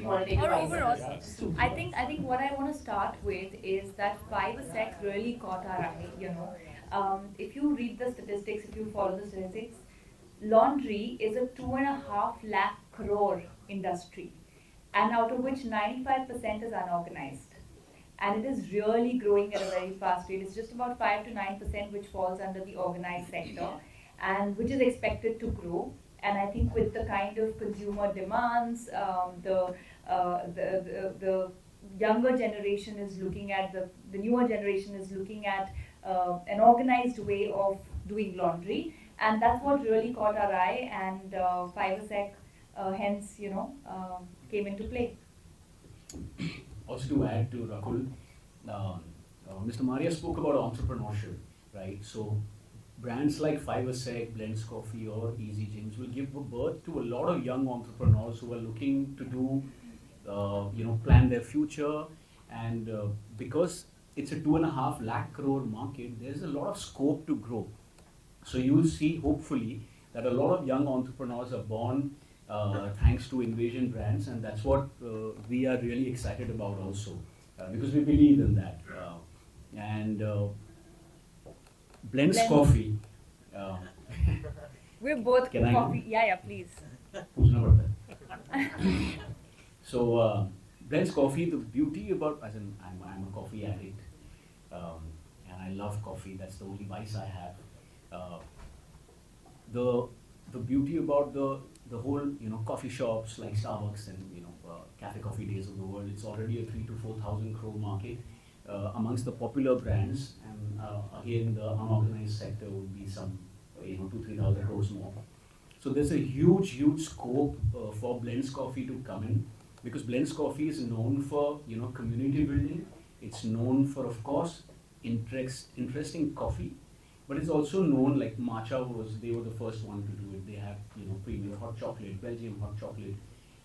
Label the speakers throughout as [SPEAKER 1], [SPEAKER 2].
[SPEAKER 1] want to take
[SPEAKER 2] Or
[SPEAKER 1] advice?
[SPEAKER 2] overall,
[SPEAKER 1] Just two.
[SPEAKER 2] I think what I want to start with is that 5 sec really caught our eye. If you read the statistics, if you follow the statistics, laundry is a 2.5 lakh crore industry, and out of which 95% is unorganized. And it is really growing at a very fast rate. It's just about 5 to 9% which falls under the organized sector, and which is expected to grow. And I think with the kind of consumer demands, the younger generation is looking at the newer generation is looking at an organized way of doing laundry, and that's what really caught our eye. And 5sec, hence came into play.
[SPEAKER 3] Also to add to Rakul, Mr. Maria spoke about entrepreneurship, right? So brands like 5sec, Blends Coffee or Easy Gyms will give birth to a lot of young entrepreneurs who are looking to do, plan their future. And because it's a 2.5 lakh crore market, there's a lot of scope to grow. So you will see, hopefully, that a lot of young entrepreneurs are born thanks to Invasion Brands, and that's what we are really excited about also, because we believe in that. And Blends
[SPEAKER 2] Blends.
[SPEAKER 3] Coffee.
[SPEAKER 2] We're both
[SPEAKER 3] Can I-
[SPEAKER 2] coffee. Yeah, please.
[SPEAKER 3] पूछना पड़ता है. So Blends Coffee, the beauty about, as in I'm a coffee addict, and I love coffee. That's the only vice I have. The beauty about the whole coffee shops like Starbucks and cafe coffee days of the world, it's already a 3 to 4,000 crore market amongst the popular brands, and again the unorganized sector would be some 2-3,000 crores more. So there's a huge scope for Blends Coffee to come in, because Blends Coffee is known for community building. It's known for, of course, interesting coffee, but it's also known, like Matcha they were the first one to do it. They have premium hot chocolate, Belgium hot chocolate,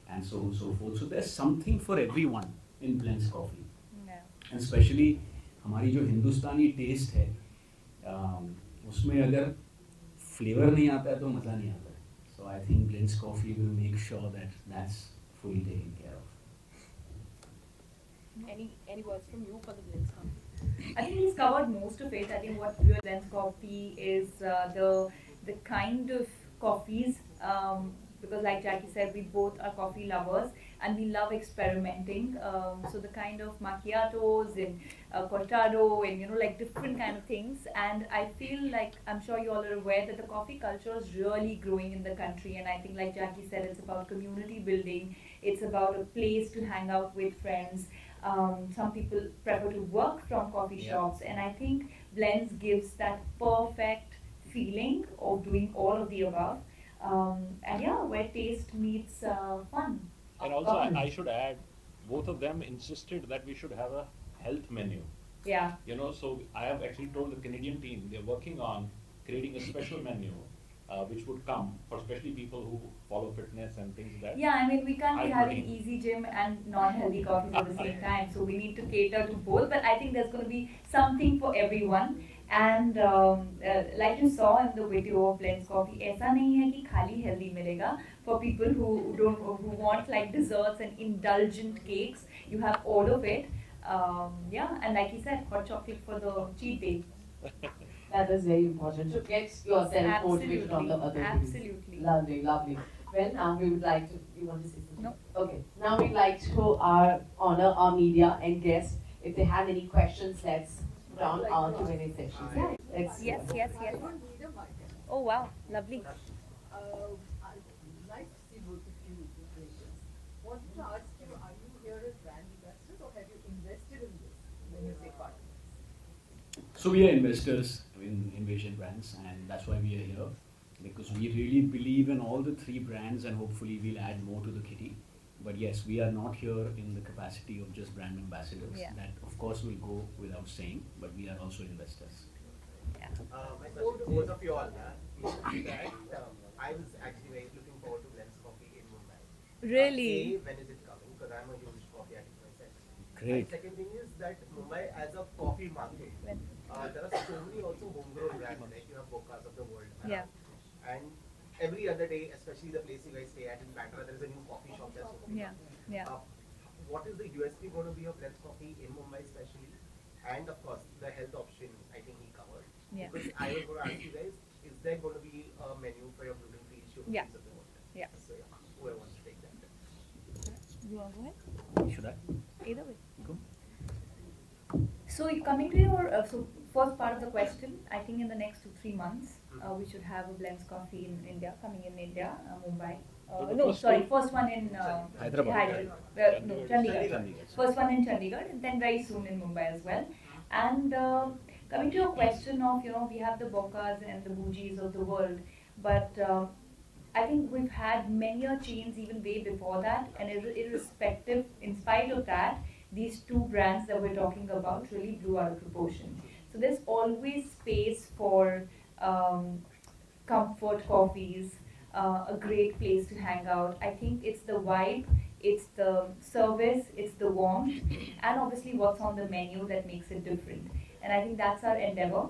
[SPEAKER 3] and so on and so forth. So there's something for everyone in Blends Coffee,
[SPEAKER 2] Yeah.
[SPEAKER 3] and especially हमारी जो हिंदुस्तानी test है, उसमें अगर flavour नहीं आता है तो मज़ा नहीं आता है. So I think Blends Coffee will make sure that that's fully taken care of.
[SPEAKER 4] Any words from you for the Blends Coffee?
[SPEAKER 2] I think he's covered most of it. I think what really Blends Coffee is the kind of coffees, because like Jackie said, we both are coffee lovers and we love experimenting. So the kind of macchiatos and cortado and like different kind of things. And I feel like, I'm sure you all are aware that the coffee culture is really growing in the country. And I think like Jackie said, it's about community building. It's about a place to hang out with friends. Some people prefer to work from coffee shops, and I think Blends gives that perfect feeling of doing all of the above. And yeah, where taste meets fun.
[SPEAKER 5] And also, I should add, both of them insisted that we should have a health menu.
[SPEAKER 2] Yeah.
[SPEAKER 5] So I have actually told the Canadian team they're working on creating a special menu, which would come for especially people who follow fitness and things like that.
[SPEAKER 2] Yeah, I mean, we can't be
[SPEAKER 5] High
[SPEAKER 2] having
[SPEAKER 5] protein.
[SPEAKER 2] Easy Gym and non-healthy coffees at the same time. So we need to cater to both. But I think there's going to be something for everyone. And like you saw in the video of Blends Coffee, ऐसा नहीं है कि खाली healthy मिलेगा. For people who want like desserts and indulgent cakes, you have all of it. Yeah, and like he said, hot chocolate for the cheat day.
[SPEAKER 1] That is very important to get yourself motivated on the other things.
[SPEAKER 2] Absolutely.
[SPEAKER 1] Lovely, lovely. Well, now we would like to. You want to say something?
[SPEAKER 2] No.
[SPEAKER 1] Okay. Now we'd like to honor our media and guests. If they have any questions, let's put on our Q&A sessions. Yeah. Let's.
[SPEAKER 2] Yes. Oh wow, lovely.
[SPEAKER 6] I'd like to see both of you questions. Wanted to ask you, are you here as brand investors or have you invested in this when you say partners?
[SPEAKER 3] So we are investors in Invasion Brands, and that's why we are here, because we really believe in all the three brands, and hopefully we'll add more to the kitty. But yes, we are not here in the capacity of just brand ambassadors.
[SPEAKER 2] Yeah.
[SPEAKER 3] That of course will go without saying, but we are also investors.
[SPEAKER 7] My question to both of you all is that I was actually very looking forward to Blends Coffee in Mumbai.
[SPEAKER 2] Really?
[SPEAKER 7] When is it coming? Because I'm a huge coffee addict myself.
[SPEAKER 3] Great.
[SPEAKER 7] And second thing is that Mumbai as a coffee market, there are so many also homegrown brands, like you have Bocas of the world.
[SPEAKER 2] Yeah.
[SPEAKER 7] And every other day, especially the place you guys stay at in Bandra, there is a new coffee shop that's opening.
[SPEAKER 2] Yeah. Yeah.
[SPEAKER 7] What is the USP going to be of Blends Coffee in Mumbai especially? And of course, the health option, I think he covered.
[SPEAKER 2] Yeah.
[SPEAKER 7] Because I was going to ask you guys, is there going to be a menu for your gluten-free, sugar-free
[SPEAKER 2] Yeah.
[SPEAKER 7] support?
[SPEAKER 2] Yeah.
[SPEAKER 7] So yeah, whoever wants to take that.
[SPEAKER 2] You want to go ahead?
[SPEAKER 3] Should I?
[SPEAKER 2] Either way.
[SPEAKER 3] Go.
[SPEAKER 2] So coming to your so first part of the question, I think in the next 2-3 months we should have a Blends Coffee in India, coming in India, Mumbai.
[SPEAKER 5] So the
[SPEAKER 2] No,
[SPEAKER 5] first
[SPEAKER 2] sorry,
[SPEAKER 5] two-
[SPEAKER 2] first one in
[SPEAKER 3] Hyderabad.
[SPEAKER 2] No, Chandigarh.
[SPEAKER 3] Chandigarh.
[SPEAKER 2] First one in Chandigarh, and then very soon in Mumbai as well. And coming to your question of, we have the Bocas and the Bujis of the world, but I think we've had many chains even way before that, and irrespective, in spite of that, these two brands that we're talking about really blew out of proportion. So there's always space for comfort coffees, a great place to hang out. I think it's the vibe, it's the service, it's the warmth, and obviously what's on the menu that makes it different. And I think that's our endeavor,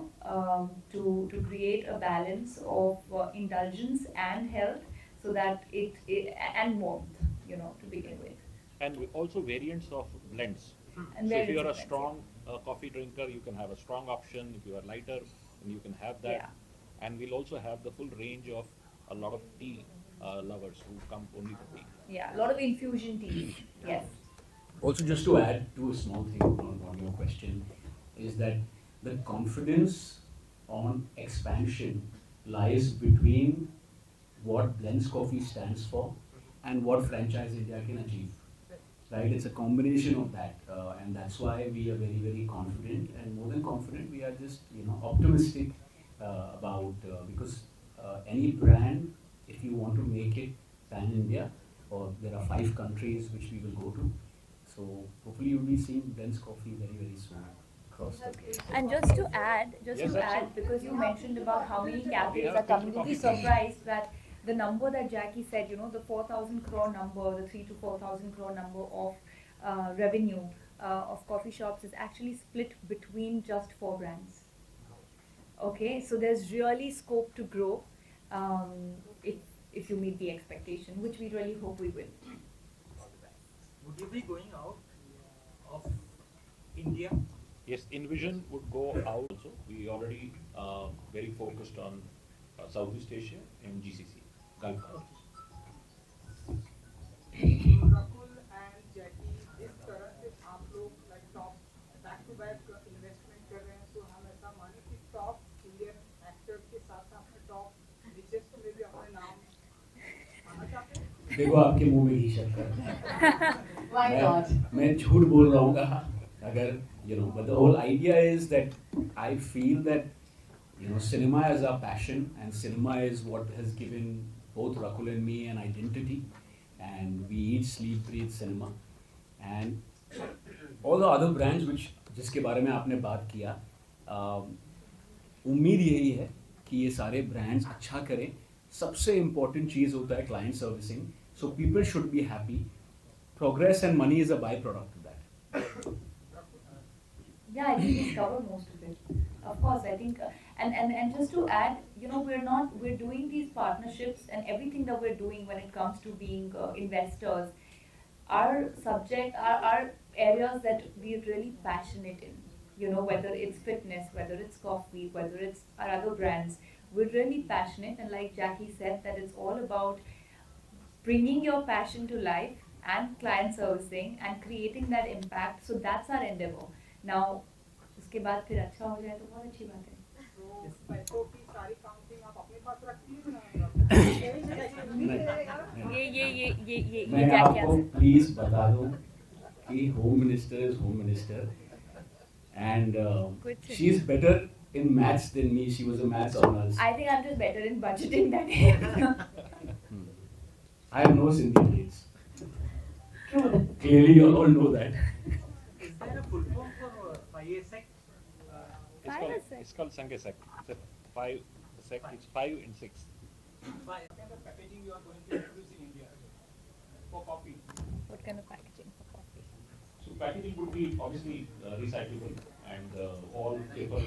[SPEAKER 2] to create a balance of indulgence and health, so that and warmth, to begin with.
[SPEAKER 5] And also variants of blends.
[SPEAKER 2] And
[SPEAKER 5] So if
[SPEAKER 2] variants
[SPEAKER 5] you are a
[SPEAKER 2] of blends,
[SPEAKER 5] strong coffee drinker, you can have a strong option. If you are lighter, then you can have that.
[SPEAKER 2] Yeah.
[SPEAKER 5] And we'll also have the full range of a lot of tea lovers who come only for tea.
[SPEAKER 2] Yeah, a lot of infusion teas. Yes.
[SPEAKER 3] Also, just to add to a small thing on your question, is that the confidence on expansion lies between what Blends Coffee stands for and what Franchise India can achieve. Right? It's a combination of that, and that's why we are very, very confident, and more than confident, we are just optimistic about because any brand, if you want to make it pan India, or there are 5 countries which we will go to, so hopefully you'll be seeing Blends Coffee very, very soon across the place.
[SPEAKER 2] And just to add,
[SPEAKER 5] Yes, absolutely.
[SPEAKER 2] because you mentioned about how many cafes
[SPEAKER 5] Yeah,
[SPEAKER 2] are coming, you'll
[SPEAKER 5] coffee
[SPEAKER 2] be
[SPEAKER 5] teas.
[SPEAKER 2] surprised that the number that Jackie said, the 4,000 crore number, the 3 to 4,000 crore number of revenue of coffee shops is actually split between just 4 brands. Okay, so there's really scope to grow if you meet the expectation, which we really hope we will.
[SPEAKER 8] Would you be going out of India?
[SPEAKER 5] Yes, Envision would go out also. We already very focused on Southeast Asia and GCC, Gulf.
[SPEAKER 8] Rakul and Jackie, जिस तरह से आप लोग like top back to back investment कर रहे हैं, तो हम ऐसा माने कि top Indian actors के साथ साथ में top richest में भी अपने नाम आना चाहते हैं?
[SPEAKER 3] देखो आपके मुंह में घी शक्कर
[SPEAKER 1] Why not?
[SPEAKER 3] मैं झूठ बोल रहा हूँ अगर but the whole idea is that I feel that cinema is our passion, and cinema is what has given both Rakul and me an identity, and we eat, sleep, breathe cinema, and all the other brands जिसके बारे में आपने बात किया, उम्मीद यही है कि ये सारे ब्रांड्स अच्छा करें. सबसे इम्पोर्टेंट चीज़ होता है client servicing, so people should be happy. Progress and money is a byproduct of that.
[SPEAKER 2] Yeah, I think he's covered most of it. Of course, I think, and just to add, we're doing these partnerships and everything that we're doing when it comes to being investors, our areas that we're really passionate in, whether it's fitness, whether it's coffee, whether it's our other brands, we're really passionate, and like Jackie said, that it's all about bringing your passion to life and client servicing and creating that impact. So that's our endeavor. Now, उसके बाद फिर अच्छा हो जाए तो बहुत अच्छी बात है.
[SPEAKER 8] तो पैसों की सारी काउंटिंग आप अपने पास रखती हैं
[SPEAKER 2] ये
[SPEAKER 3] मैं
[SPEAKER 2] क्या
[SPEAKER 3] आपको प्लीज बता दूं कि home minister is home minister, and she is better in maths than me. She was a maths honors.
[SPEAKER 2] I think I'm just better in budgeting than him.
[SPEAKER 3] I have no Sindhi traits.
[SPEAKER 2] True.
[SPEAKER 3] Clearly, you all know that.
[SPEAKER 8] Is there a full form for FIASEC?
[SPEAKER 5] It's called Sangesek. It's a 5 sec. It's 5 and 6.
[SPEAKER 8] What kind of packaging you are going to introduce in India for coffee?
[SPEAKER 2] What kind of packaging for coffee?
[SPEAKER 5] So packaging would be obviously recyclable and all paper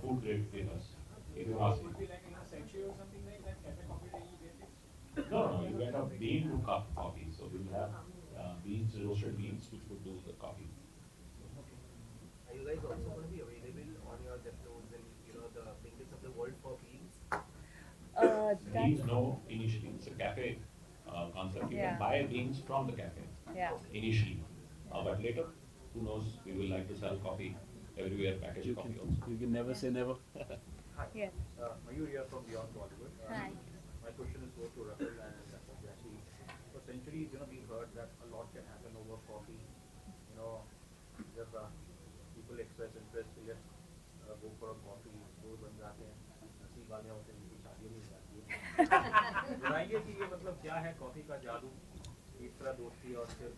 [SPEAKER 5] food grade papers. If you ask
[SPEAKER 8] It
[SPEAKER 5] me.
[SPEAKER 8] would be like in a sachet or something like that. Cafe coffee day you get it.
[SPEAKER 5] No, you get a bean to cup coffee. So we will have beans, roasted beans, which would do the coffee.
[SPEAKER 7] Are you guys also going to be available on your Zeptos and the fingers of the world for beans?
[SPEAKER 5] Beans, no, initially it's a cafe concept. You
[SPEAKER 2] Yeah.
[SPEAKER 5] can buy beans from the cafe
[SPEAKER 2] Yeah.
[SPEAKER 5] initially, but later, who knows? We will like to sell coffee everywhere, packaged coffee also.
[SPEAKER 3] You can never say never.
[SPEAKER 9] Hi.
[SPEAKER 2] Yes.
[SPEAKER 9] Mayur here from Beyond Bollywood.
[SPEAKER 2] Hi.
[SPEAKER 9] My question is both to Rahul and Jackie. For centuries, we've heard that a lot can happen over coffee. If people express interest, let's go for a coffee. दूर बन जाते हैं, हंसी गालियाँ होते हैं, उनकी शादी नहीं हो जाती है। बताइए कि ये मतलब क्या है कॉफी का जादू, इस तरह दोस्ती और फिर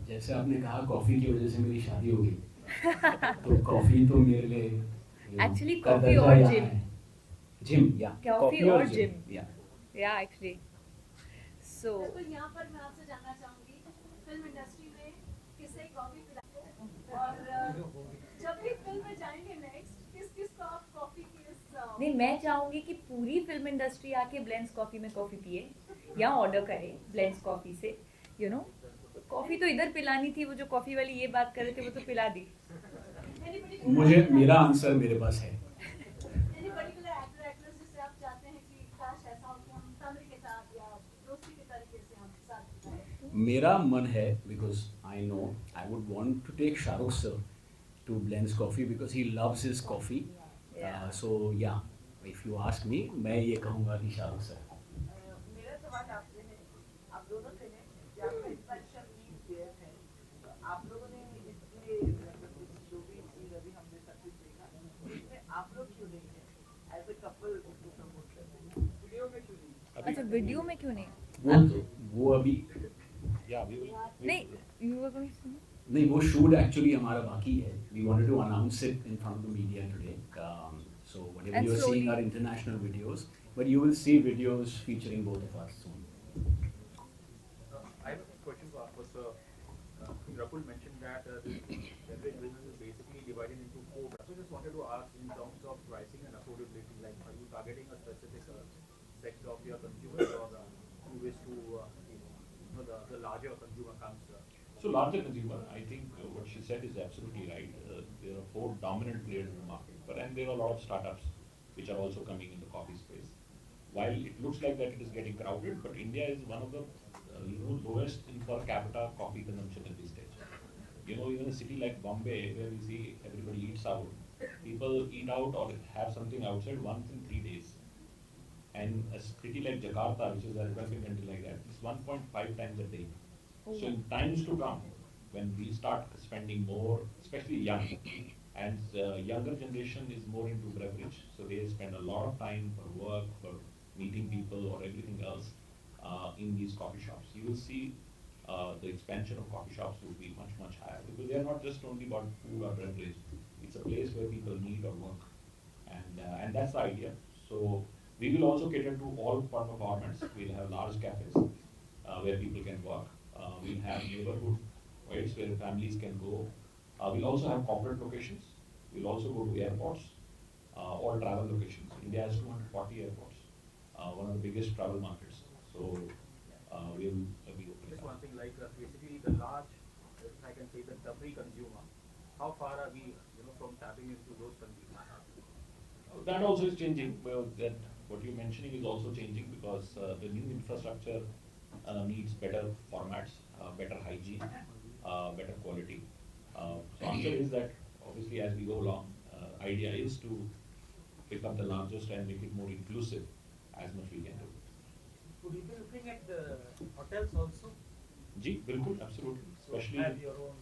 [SPEAKER 3] जैसे आपने कहा कॉफी की वजह से मेरी शादी हो गई तो कॉफी तो मेरे लिए
[SPEAKER 2] Actually, coffee or gym.
[SPEAKER 3] Gym या
[SPEAKER 2] Coffee or gym.
[SPEAKER 3] या
[SPEAKER 2] Yeah, actually. So.
[SPEAKER 6] तो यहाँ पर मैं आपसे जानना चाहूँगी फिल्म इंडस्ट्री में किसे कॉफी पिलाते और जब भी फिल्म में जाएंगे नेक्स्ट किस को आप कॉफी की इस
[SPEAKER 2] नहीं, मैं चाहूंगी कि पूरी फिल्म इंडस्ट्री आके ब्लेंड्स कॉफी में कॉफी पिए या ऑर्डर करे ब्लेंड्स कॉफी से, कॉफी तो इधर पिलानी थी, वो जो कॉफी वाली ये बात कर रहे थे वो तो पिला दी।
[SPEAKER 3] मुझे मेरा आंसर मेरे पास है।
[SPEAKER 6] Any particular actor actress जिससे आप चाहते हैं कि काश ऐसा हो कि हम तमिल के साथ या दोस्ती के तरीके से हम साथ बिताएं?
[SPEAKER 3] मेरा मन है because I know I would want to take Shahrukh sir to Blends Coffee because he loves his coffee.
[SPEAKER 2] Yeah.
[SPEAKER 3] So yeah, if you ask me, मैं ये कहूँगा कि शाहरुख सर।
[SPEAKER 6] मेरा सवाल आपसे है, आप दोनों से है, जहाँ पे स्पेशल नीड देयर है, तो आप लोगों ने इसलिए जो भी चीज अभी हमने सब कुछ देखा, इसमें आप लोग क्यों नहीं है? एज अ कपल उसको प्रमोट करते हैं, वीडियो में क्यों नहीं?
[SPEAKER 2] अच्छा, वीडियो में क्यों नहीं?
[SPEAKER 3] वो अभी
[SPEAKER 5] Yeah, we will.
[SPEAKER 2] नहीं, you were going to say?
[SPEAKER 3] नहीं, वो शूट एक्चुअली हमारा बाकी है। We wanted to announce it in front of the media today. So whatever
[SPEAKER 2] And
[SPEAKER 3] you're seeing
[SPEAKER 2] slowly.
[SPEAKER 3] are international videos, but you will see videos featuring both of us soon.
[SPEAKER 9] I have a question for Arpus. Rahul mentioned that the beverage business is basically divided into four. So I just wanted to ask in terms of pricing and affordability, like are you targeting a specific sector of your consumers or you wish to, the larger consumer comes?
[SPEAKER 5] So larger consumer, I think what she said is absolutely right. There are four dominant players in the market, and there are a lot of startups which are also coming in the coffee space. While it looks like that it is getting crowded, but India is one of the lowest in per capita coffee consumption at this stage. Even a city like Bombay, where we see everybody eats out, people eat out or have something outside once in 3 days. And a city like Jakarta, which is a developing country like that, is 1.5 times a day. So in times to come, when we start spending more, especially young, and younger generation is more into beverage, so they spend a lot of time for work, for meeting people or everything else in these coffee shops. You will see the expansion of coffee shops will be much, much higher because they are not just only about food or beverage. It's a place where people meet or work, and that's the idea. So we will also cater to all formats. We'll have large cafes where people can work. We'll have neighborhood points where families can go. We'll also have corporate locations. We'll also go to airports, all travel locations. India has 240 airports, one of the biggest travel markets. So we'll be opening
[SPEAKER 9] Just
[SPEAKER 5] up.
[SPEAKER 9] one thing, like basically the large, if I can say the Dabri consumer, how far are we, from tapping into those consumers?
[SPEAKER 5] That also is changing. Well, that what you're mentioning is also changing because the new infrastructure needs better formats, better hygiene, better quality. So answer is that obviously as we go along, idea is to pick up the largest and make it more inclusive as much we can do.
[SPEAKER 8] Would you be looking at the hotels also?
[SPEAKER 5] Ji, bilkul, absolutely.
[SPEAKER 8] So
[SPEAKER 5] Especially
[SPEAKER 8] have your own.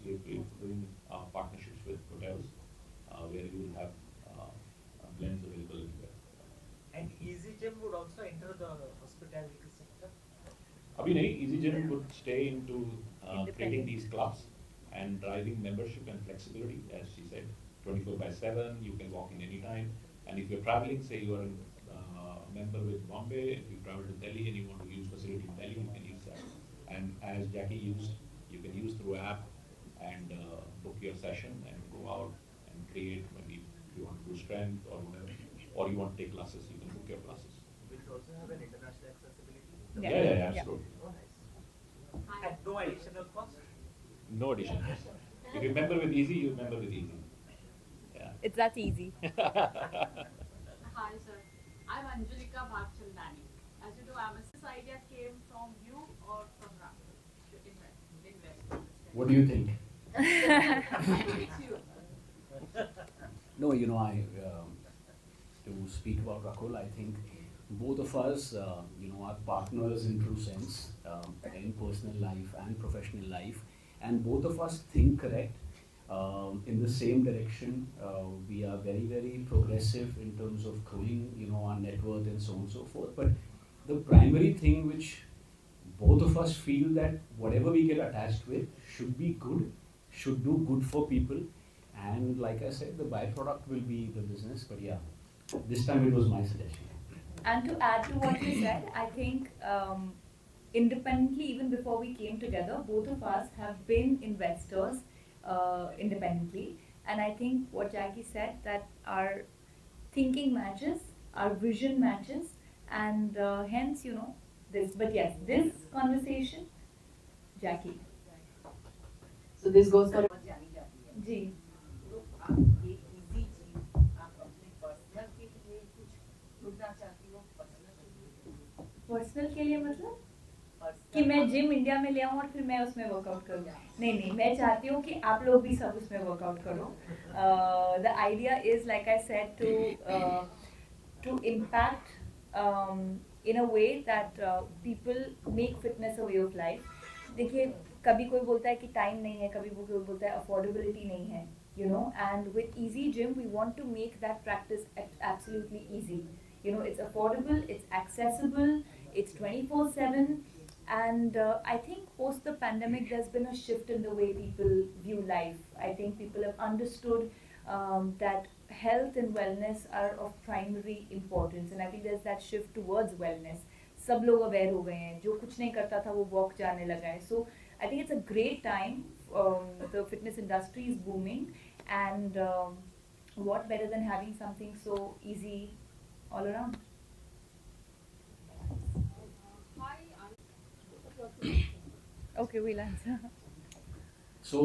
[SPEAKER 5] we're doing partnerships with hotels where you will have blends available everywhere.
[SPEAKER 8] And Easy Gym would also enter the hospitality sector.
[SPEAKER 5] Abhi nahi, EasyGym would stay into creating
[SPEAKER 2] Independent.
[SPEAKER 5] these clubs and driving membership and flexibility, as she said, 24/7, you can walk in any time. And if you're traveling, say you are a member with Bombay, if you travel to Delhi and you want to use facility in Delhi, you can use that. And as Jackie used, you can use through app and book your session and go out and create, maybe if you want to do strength or whatever, or you want to take classes, you can book your classes.
[SPEAKER 7] Will it also have an international accessibility?
[SPEAKER 5] Yeah, absolutely.
[SPEAKER 7] Oh, nice. No additional cost?
[SPEAKER 5] No additional cost. If you remember with easy, you remember with easy. Yeah.
[SPEAKER 2] It's that easy.
[SPEAKER 4] Hi sir, I'm Anjalika Bhagchandani. As you know, this idea came from you or from Rahul to invest.
[SPEAKER 3] What do you think?
[SPEAKER 4] It's you.
[SPEAKER 3] No, to speak about Rakul, I think both of us, are partners in true sense, in personal life and professional life, and both of us think correct, in the same direction. We are very, very progressive in terms of growing, our net worth and so on and so forth. But the primary thing which both of us feel that whatever we get attached with should be good, should do good for people, and like I said, the byproduct will be the business. But yeah, this time it was my suggestion.
[SPEAKER 2] And to add to what you said, I think independently, even before we came together, both of us have been investors independently. And I think what Jackie said, that our thinking matches, our vision matches, and hence, this. But yes, this conversation, Jackie.
[SPEAKER 1] So this goes for
[SPEAKER 6] जानी जाती है
[SPEAKER 2] जी.
[SPEAKER 6] तो आप ये easy चीज आप अपने personal के लिए कुछ ढूंढना चाहती हो पर्सनल के लिए
[SPEAKER 2] पर्सनल के लिए मतलब
[SPEAKER 6] Personal-
[SPEAKER 2] कि मैं जिम इंडिया में ले आऊँ और फिर मैं उसमें वर्कआउट करूँ. नहीं, मैं चाहती हूँ कि आप लोग भी सब उसमें वर्कआउट करो. The idea is, like I said, to impact in a way that people make fitness a way of life. देखिए, कभी कोई बोलता है कि टाइम नहीं है, कभी कोई बोलता है अफोर्डेबिलिटी नहीं है, and with Easy Gym we want to make that practice absolutely easy. It's affordable, it's accessible, it's 24/7, and I think post the pandemic there's been a shift in the way people view life. I think people have understood that health and wellness are of primary importance, and I think there's that shift towards wellness. सब लोग aware हो गए हैं, जो कुछ नहीं करता था वो वॉक जाने लगा है. So I think it's a great time. The fitness industry is booming, and what better than having something so easy all around? Okay, we'll answer.
[SPEAKER 3] So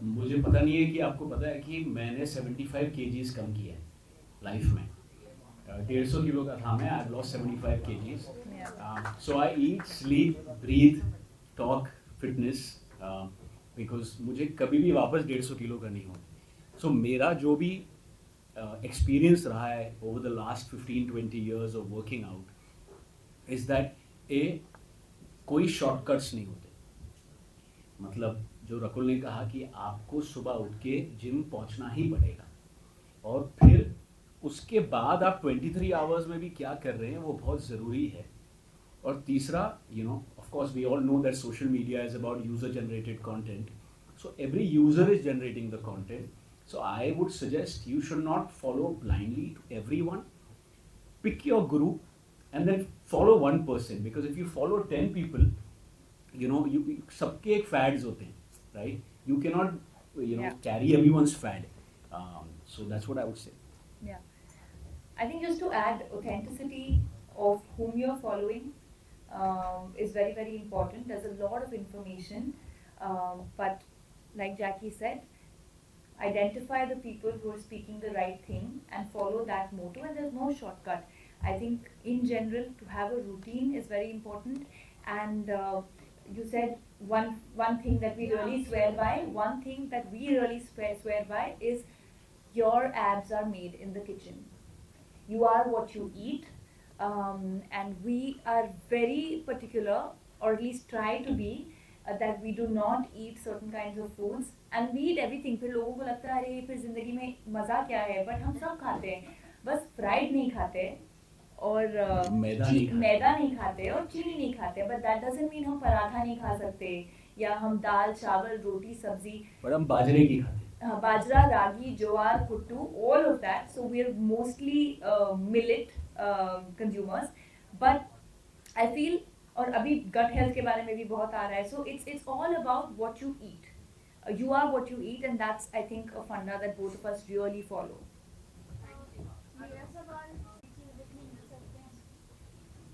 [SPEAKER 3] मुझे पता नहीं है कि आपको पता है कि मैंने 75 kgs कम किया है लाइफ में. 150 किलो का था मैं. I've lost 75 kgs.
[SPEAKER 2] Yeah.
[SPEAKER 3] So I eat, sleep, breathe, talk, fitness, because मुझे कभी भी वापस 150 किलो का नहीं हो. So मेरा जो भी experience रहा है over the last 15-20 years of working out is that कोई shortcuts नहीं होते. मतलब जो रकुल ने कहा कि आपको सुबह उठ के जिम पहुंचना ही पड़ेगा, और फिर उसके बाद आप 23 आवर्स में भी क्या कर रहे हैं वो बहुत ज़रूरी है. और तीसरा, of course we all know that social media is about user generated content, so every user is generating the content. So I would suggest you should not follow blindly to everyone. Pick your group and then follow one person, because if you follow 10 people, you सबके एक fads होते हैं, right? You cannot
[SPEAKER 2] Yeah.
[SPEAKER 3] carry everyone's fad. So that's what I would say.
[SPEAKER 2] Yeah. I think just to add, authenticity of whom you're following is very, very important. There's a lot of information, but like Jackie said, identify the people who are speaking the right thing and follow that motto, and there's no shortcut. I think in general to have a routine is very important, and you said one thing that we really swear by. One thing that we really swear by is your abs are made in the kitchen. You are what you eat, and we are very particular, or at least try to be, that we do not eat certain kinds of foods, and we eat everything. फिर लोगों को लगता है अरे फिर जिंदगी में मजा क्या है, but हम सब खाते हैं, बस फ्राइड नहीं खाते और मैदा नहीं खाते और चीनी नहीं खाते, but that doesn't mean हम पराठा नहीं खा सकते या हम दाल चावल रोटी सब्जी,
[SPEAKER 3] पर हम बाजरे की खाते हैं.
[SPEAKER 2] बाजरा, रागी, ज्वार, कुट्टू, all of that. So we are mostly millet consumers, but I feel, और अभी gut health के बारे में भी बहुत आ रहा है. So it's all about what you eat. You are what you eat, and that's, I think, a funda that both of us really follow.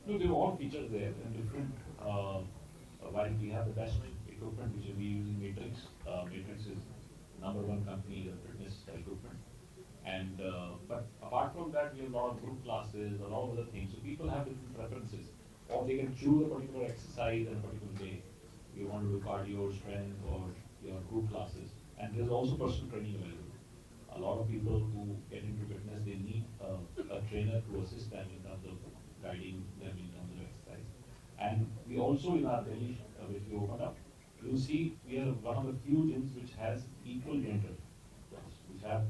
[SPEAKER 5] No, there are all features there and different. While we have the best equipment which we use in Matrix. Matrix is #1 company in fitness equipment. And but apart from that, we have a lot of group classes, a lot of other things. So people have different preferences, or they can choose a particular exercise on a particular day. You want to do cardio, strength, or your group classes. And there's also personal training available. A lot of people who get into fitness, they need a trainer to assist them in terms of guiding them in terms of exercise. And we also in our Delhi, which we opened up, you'll see we are one of the few gyms which has equal gender, which have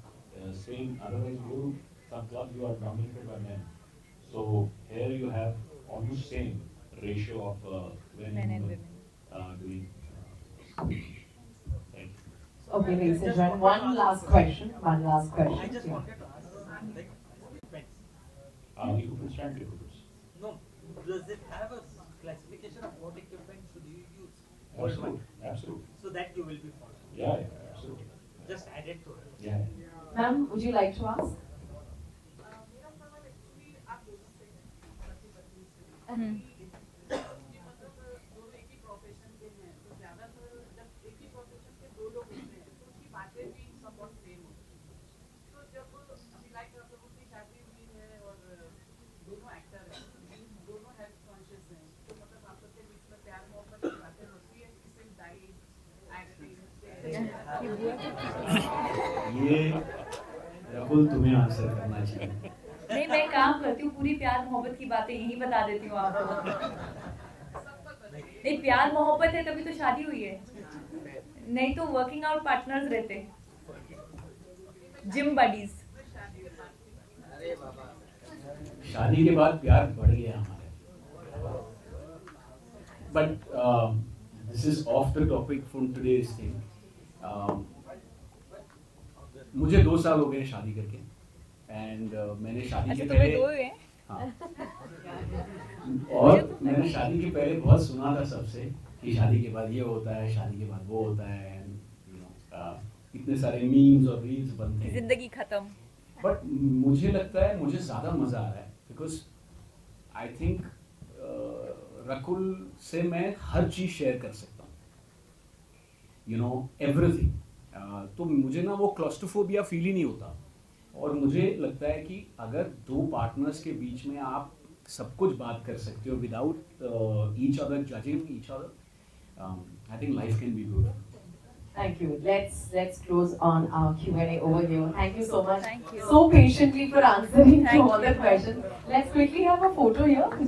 [SPEAKER 5] same. Otherwise, you go to some clubs, you are dominated by men. So here you have almost same ratio of men and women doing. Thank you.
[SPEAKER 1] Okay, ladies and gentlemen, one last question.
[SPEAKER 10] I just wanted to ask, like,
[SPEAKER 5] Equipment stand equipments.
[SPEAKER 10] no, does it have a classification of what equipment should you use?
[SPEAKER 5] Absolutely, absolutely.
[SPEAKER 10] So that you will be following.
[SPEAKER 5] Yeah, absolutely.
[SPEAKER 10] Just add it to it.
[SPEAKER 5] Yeah.
[SPEAKER 1] Ma'am, would you like to ask?
[SPEAKER 6] मेरा सवाल actually आप दोनों से है, पति पत्नी से। कि मतलब दोनों एक ही प्रोफेशन के हैं, तो ज़्यादातर जब एक ही प्रोफेशन के दो लोग होते हैं, तो उनकी बातें भी somewhat सेम होती हैं। तो जब अभी लाइक आप लोगों की शादी हुई है और दोनों एक्टर हैं, दोनों हेल्थ कॉन्शियस हैं, तो मतलब आप लोग के बीच में प्यार मोहब्बत की बातें होती है, किसी डाइट, एक्टिंग,
[SPEAKER 3] ये राहुल तुम्हें आंसर करना चाहिए।
[SPEAKER 2] नहीं, मैं काम करती हूँ, पूरी प्यार मोहब्बत की बातें यही बता देती हूँ आपको। नहीं, प्यार मोहब्बत है तभी तो शादी हुई है, नहीं तो वर्किंग आउट पार्टनर्स रहते, जिम बडीज।
[SPEAKER 3] शादी के बाद प्यार बढ़ गया हमारे। But this is of the topic from today's thing. मुझे 2 साल हो गए शादी करके, एंड मैंने शादी के पहले हाँ, और मैंने शादी के पहले बहुत सुना था सबसे कि शादी के बाद ये होता है, शादी के बाद वो होता है, इतने सारे मीम्स और रील्स बनते हैं,
[SPEAKER 2] जिंदगी खत्म।
[SPEAKER 3] बट मुझे लगता है मुझे ज़्यादा मज़ा आ रहा है, बिकॉज आई थिंक रकुल से मैं हर चीज़ शेयर कर सकता हूँ, यू नो एवरीथिंग। तो मुझे ना वो क्लॉस्ट्रोफोबिया फील ही नहीं होता, और मुझे लगता है कि अगर 2 पार्टनर्स के बीच में आप सब कुछ बात कर सकते हो without each other judging each other, I think life can be good.
[SPEAKER 1] Thank you. Let's close on our Q&A over here. Thank you so much.
[SPEAKER 2] Thank you.
[SPEAKER 1] So patiently for answering to
[SPEAKER 2] Thank
[SPEAKER 1] all the
[SPEAKER 2] you.
[SPEAKER 1] questions. Let's quickly have a photo here.